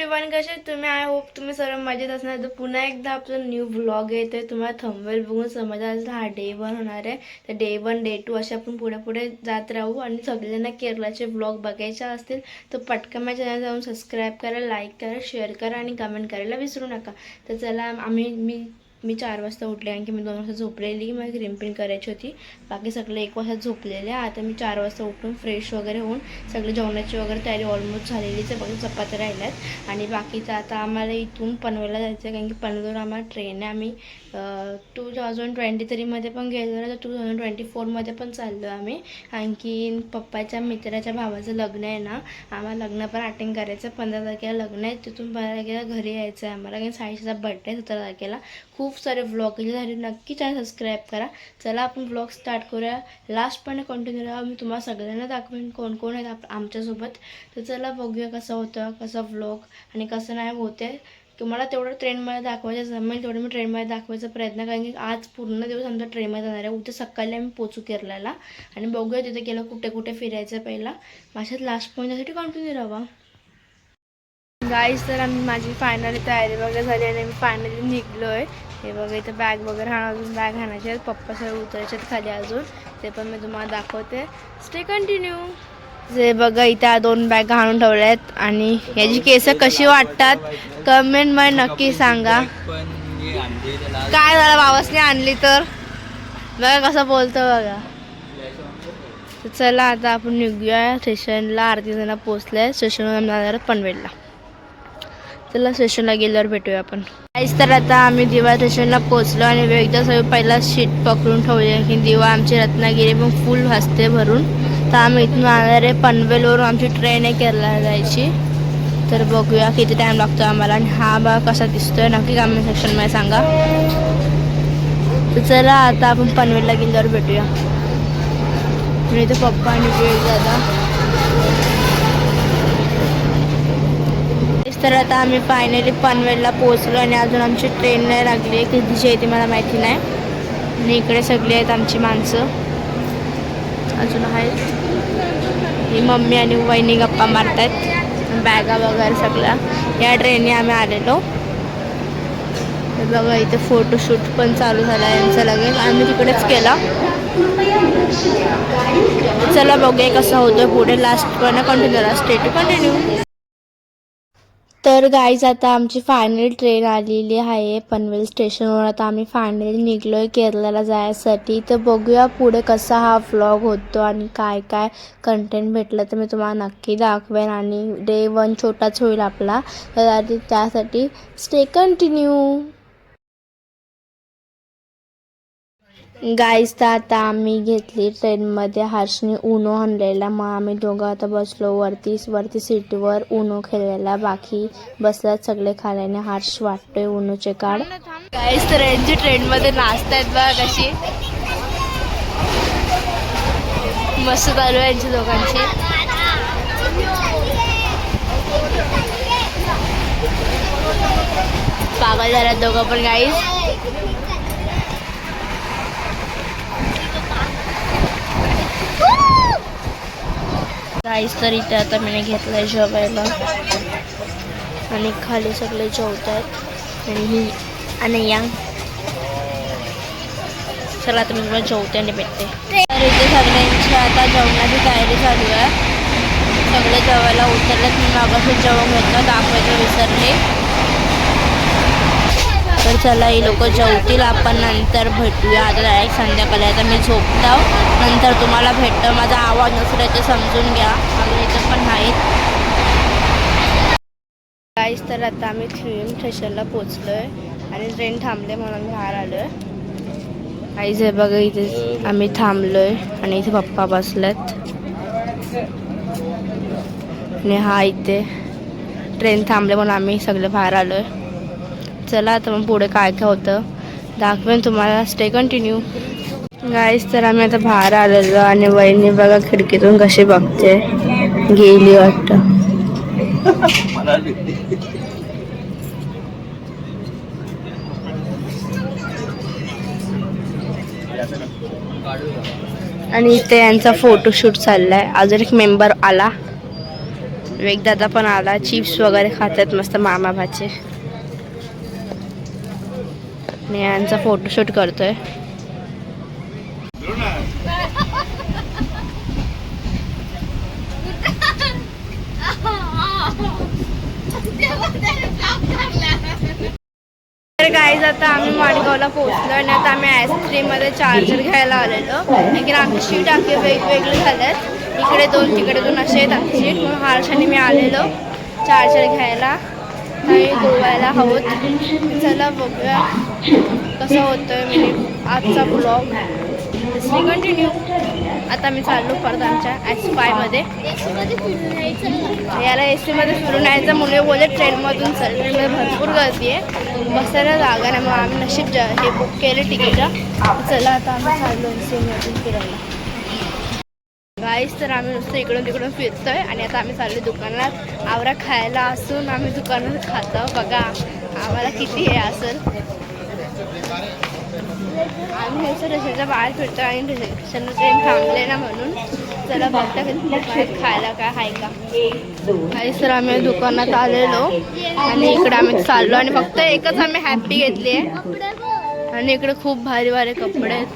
Everyone, कसे तुम्ही? I hope तुम्ही सर्व मजेत असणार. तर पुन्हा एकदा आपलं न्यू व्लॉग येतोय. तुम्हाला थंबनेल बघून समजलं असेल हा डे 1 होणार आहे. तर डे 1 डे 2 असे आपण पुढे पुढे जात राहू. आणि सगळ्यांना केरळाचे व्लॉग बघायचे असतील तर पटकन माझ्या चॅनल जाऊन सबस्क्राईब करा, लाईक करा, शेअर करा आणि कमेंट करायला विसरू नका. तर चला मी 4 वाजता उठले, कारण की मी 2 वाजता झोपलेली. मला क्रिम्पिंग करायची होती. बाकी सगळे 1 वाजता झोपलेले. आता मी 4 वाजता उठून फ्रेश वगैरे होऊन सगळे जेवणाची वगैरे तयारी ऑलमोस्ट झालेलीच आहे. बघा चपात्या राहिल्यात. आणि बाकीचं आता आम्हाला इथून पनवेलला जायचं आहे, कारण की पनवेलवर आम्हाला ट्रेन आहे. आम्ही 2023मध्ये पण गेलो आहे, तर 2024मध्ये पण चाललो आहे आम्ही. आणखी पप्पाच्या मित्राच्या भावाचं लग्न आहे ना, आम्हाला लग्न पण अटेंड करायचं. 15 तारखेला लग्न आहे, तिथून 15 तारखेला घरी यायचं आहे आम्हाला, कारण साईचा बड्डे आहे 17 तारखेला. खूप सारे व्लॉग झाले, नक्की चॅनल सबस्क्राईब करा. चला आपण व्लॉग स्टार्ट करूया. लास्टपर्यंत कंटिन्यू राहा. मी तुम्हाला सगळ्यांना दाखवेन कोण कोण आहेत आमच्यासोबत. तर चला बघूया कसं होतं, कसा व्लॉग आणि कसं नाही होते. तुम्हाला तेवढं ट्रेनमध्ये दाखवायचं जमेल तेवढं मी ट्रेनमध्ये दाखवायचा प्रयत्न, कारण की आज पूर्ण दिवस आमचा ट्रेनमध्ये जाणार आहे. उद्या सकाळी आम्ही पोचू केरळला. आणि बघूया तिथे गेलं कुठे कुठे फिरायचं पहिला. माझ्यात लास्ट पॉईंटसाठी कंटिन्यू राहा गाईज. तर माझी फायनली तयारी वगैरे झाली आणि मी फायनली निघलो आहे. हे बघा इथं बॅग वगैरे अजून बॅग आणायचे आहेत. पप्पा सगळं उतरायचे आहेत खाली अजून, ते पण मी तुम्हाला दाखवते. Stay continue. जे बघा इथे 2 बॅग आणून ठेवल्या आहेत. आणि याची केस कशी वाटतात कमेंटमध्ये नक्की सांगा. काय झालं बाबासने आणली तर बघा कसं बोलतो बघा. तर चला आता आपण निघूया स्टेशनला. आरती जण पोचले स्टेशनवर जाणार पनवेलला. चला स्टेशनला गेल्यावर भेटूया आपण. काहीच तर आता आम्ही दिवा स्टेशनला पोचलो आणि एकदा सगळं पहिला शीट पकडून ठेवले की दिवा आमची रत्नागिरी पण फुल हसते भरून. तर आम्ही इथून आणणार आहे पनवेलवरून. आमची ट्रेन आहे केरळला जायची. तर बघूया किती टाईम लागतो आम्हाला. आणि हा बघा कसा दिसतोय नक्की कमेंट सेक्शनमध्ये सांगा. तर चला आता आपण पनवेलला गेल्यावर भेटूया. आणि इथे पप्पा आणि वेळ दादा. तर आता आम्ही फायनली पनवेलला पोहोचलो आणि अजून आमची ट्रेन नाही लागली आहे. कितीची आहे ती मला माहिती नाही. आणि इकडे सगळी आहेत आमची माणसं अजून आहेत. ही मम्मी आणि वहिनी गप्पा मारत आहेत. बॅगा वगैरे सगळ्या या ट्रेनने आम्ही आलेलो. तर बघा इथे फोटोशूट पण चालू झाला यांचं लगेच. आम्ही तिकडेच केला. चला बघूया कसं होतं पुढे. लास्टपर्यंत कंटिन्यू स्टे टू कंटिन्यू. तर गाईज आता आमची फायनल ट्रेन आलेली आहे पनवेल स्टेशनवर. आता आम्ही फायनली निघलो आहे केरळला जायसाठी. तर बघूया पुढे कसा हा व्लॉग होतो आणि काय काय कंटेंट भेटलं तर मी तुम्हाला नक्की दाखवेन. आणि डे 1 छोटाच होईल आपला, तर त्यासाठी स्टे कंटिन्यू. गाईज तर आता आम्ही घेतली ट्रेनमध्ये हर्षने उनो आणलेला. मग आम्ही दोघं आता बसलो वरती सीटवर उनो खेळलेला. बाकी बसल्यात सगळे खाल्याने. हर्ष वाटतोय उनोचे कार्ड. गाईज तर यांची ट्रेनमध्ये नाचतायत बघा कशी मस्त चालू आहे यांची दोघांची. पागल झाल्यात दोघं पण गाईज. गाईस तर इथे आता मी घेतलाय जेवायला आणि खाली सगळे जेवत आहेत. आणि ही अनया. चला आता मी तुम्हाला जेवते आणि भेटते. तर इथे सगळ्यांची आता जेवणाची तयारी चालू आहे. सगळे जेवायला उतरलेत. मी मागाशी जेवण घेतलं दाखवायचं विसरले. तर चला ही लोक जेवतील, आपण नंतर भेटूया. आता डायरेक्ट संध्याकाळी. आता मी झोपतो, नंतर तुम्हाला भेटतं. माझा आवाज नसला ते समजून घ्या. आम्ही इथं पण आहेत गाईस. तर आता आम्ही स्टेशनला पोचलो आहे आणि ट्रेन थांबले म्हणून बाहेर आलो आहे. गाईस हे बघा इथे आम्ही थांबलो आहे आणि इथे पप्पा बसलेत. आणि हा इथे ट्रेन थांबले म्हणून आम्ही सगळे बाहेर आलो आहे. चला आता मग पुढे काय काय होतं दाखवेन तुम्हाला. Stay continue. गाईस तर आम्ही आता बाहेर आलेलो आणि वहिनी बघा खिडकीतून कशी बघते. गेली वाटतं. आणि इथे यांचा फोटोशूट चाललाय. अजून एक मेंबर आला वेगदादा पण आला, चिप्स वगैरे खातात मस्त मामा भाचे. आणि यांचा फोटोशूट करतोय. तर गाईज आता आम्ही माडगावला पोहोचलो आणि आता आम्ही आईस्क्रीममध्ये चार्जर घ्यायला आलेलो. कारण आमची शीट आखी वेगवेगळे झाल्यात, इकडे 2 तिकडे 2 असे आहेत आमची शीट. म्हणून हर्षाने मी आलेलो चार्जर घ्यायला. आम्ही गोव्याला आहोत. चला बघूया कसं होतोय म्हणजे आजचा ब्लॉग. कंटिन्यू. आता मी चाललो परत आमच्या S5मध्ये. याला AC मध्ये फिरून यायचं म्हणून बोलले ट्रेनमधून चल. ट्रेनमध्ये भरपूर गर्दी आहे, बसायला जागा नाही. मग आम्ही नशीब हे बुक केले तिकीट. चला आता आम्ही चाललो AC मधून फिरायला. गाईस तर आम्ही नुसतं इकडून तिकडून फिरतोय आणि आता आम्ही चाललो दुकानात. आवरा खायला असून आम्ही दुकानात खातो. बघा आम्हाला किती हे असेल. आम्ही हे स्टेशनच्या बाहेर फिरतो आणि स्टेशनला ट्रेन थांबले ना म्हणून. चला बघता कधी खायला काय आहे का. काही सर आम्ही दुकानात आलेलो आणि इकडे आम्ही चाललो आणि फक्त एकच आम्ही हॅपी घेतली आहे. आणि इकडे खूप भारी भारी कपडे आहेत.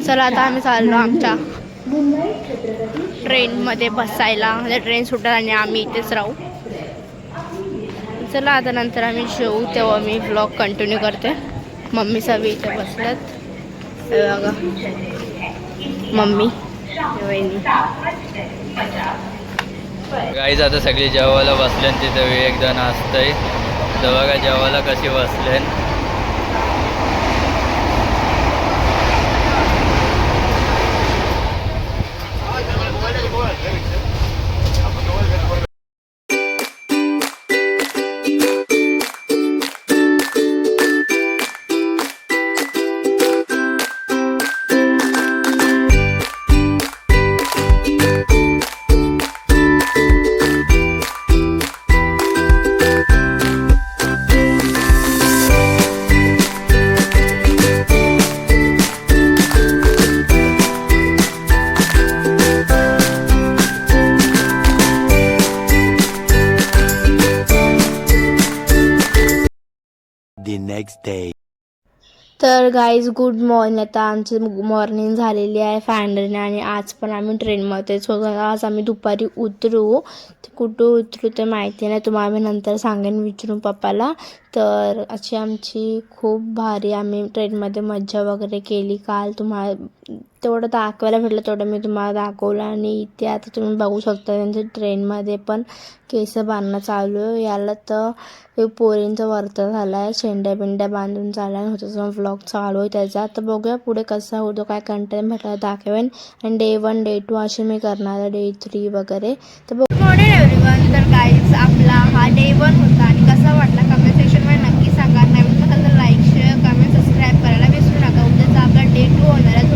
चला आता आम्ही चाललो आमच्या ट्रेनमध्ये बसायला. म्हणजे ट्रेन सुटत आणि आम्ही इथेच राहू. चला आता नंतर आम्ही जेवू तेव्हा मी व्लॉग कंटिन्यू करते. मम्मी सगळी इथे बसल्यात. बघा मम्मी वहिनी. गाईज आता सगळी जेवायला बसले तिथं एक जण असतंय. तर बघा जेवायला कशी बसले. The next day. तर गाईज गुड मॉर्निंग. आता आमची मॉर्निंग झालेली आहे फायनली आणि आज पण आम्ही ट्रेनमध्येच होतो. आज आम्ही दुपारी उतरू. कुठं उतरू ते माहिती नाही, तुम्हाला आम्ही नंतर सांगेन विचारून पप्पाला. तर अशी आमची खूप भारी आम्ही ट्रेनमध्ये मज्जा वगैरे केली. काल तुम्हाला तेवढं दाखवायला भेटलं तेवढं मी तुम्हाला दाखवलं. आणि इथे आता तुम्ही बघू शकता त्यांच्या ट्रेनमध्ये पण केस बांधणं चालू आहे. याला तर पोरींचा वर्ता झाला आहे, शेंड्या बिंड्या बांधून चालला आहे. होतं व्लॉग चालू आहे त्याचा. तर बघूया पुढे कसा होतो, काय कंटेंट भेटला दाखवेन. आणि Day 1 Day 2 असे मी करणार आहे, Day 3 वगैरे. तर गुड मॉर्निंग एव्हरीवन. तर गाईज आपला हा Day 1 होता आणि कसा वाटला कमेंट सेक्शनमध्ये नक्की सांगा. नवीन असेल तर लाईक शेअर कमेंट सबस्क्राईब करायला विसरू नका. उद्याचा आपला Day 2 होणार आहे.